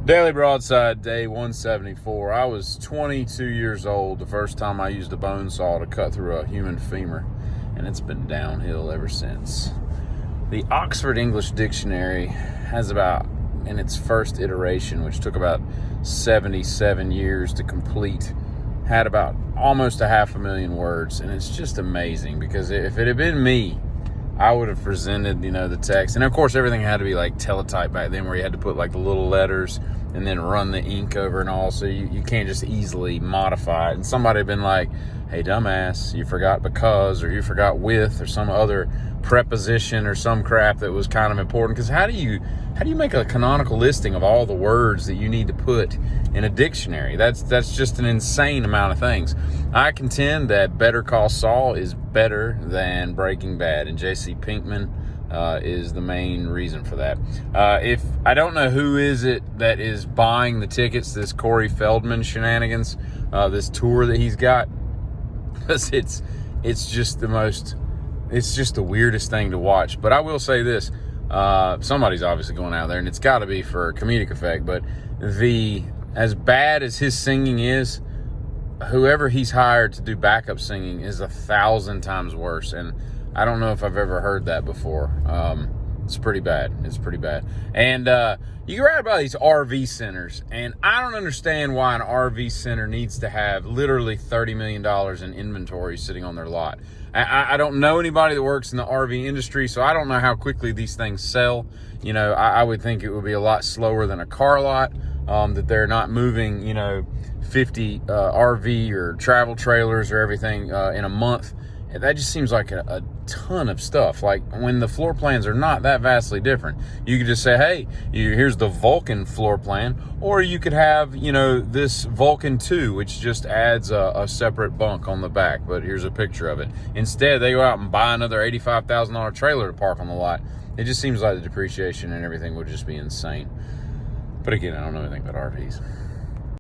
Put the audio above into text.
Daily Broadside, day 174. I was 22 years old the first time I used a bone saw to cut through a human femur, and it's been downhill ever since. The Oxford English Dictionary has about, in its first iteration, which took about 77 years to complete, had about almost 500,000 words, and it's just amazing because if it had been me, I would have presented, the text. And of course, everything had to be like teletype back then, where you had to put like the little letters and then run the ink over and all. So you can't just easily modify it. And somebody had been like, hey, dumbass, you forgot because, or you forgot with, or some other preposition or some crap that was kind of important. Because how do you make a canonical listing of all the words that you need to put in a dictionary? That's just an insane amount of things. I contend that Better Call Saul is better than Breaking Bad, and J.C. Pinkman is the main reason for that. If I don't know who is it that is buying the tickets, this Corey Feldman shenanigans, this tour that he's got, because it's just the weirdest thing to watch. But I will say this, somebody's obviously going out there, and it's got to be for comedic effect, but as bad as his singing is, whoever he's hired to do backup singing is 1,000 times worse. And I don't know if I've ever heard that before. It's pretty bad. And you can ride by these RV centers, and I don't understand why an RV center needs to have literally $30 million in inventory sitting on their lot. I don't know anybody that works in the RV industry, so I don't know how quickly these things sell. I would think it would be a lot slower than a car lot, that they're not moving, 50 RV or travel trailers or everything in a month. That just seems like a ton of stuff. Like, when the floor plans are not that vastly different, you could just say, hey, here's the Vulcan floor plan, or you could have, this Vulcan 2, which just adds a separate bunk on the back, but here's a picture of it. Instead, they go out and buy another $85,000 trailer to park on the lot. It just seems like the depreciation and everything would just be insane. But again, I don't know anything about RVs.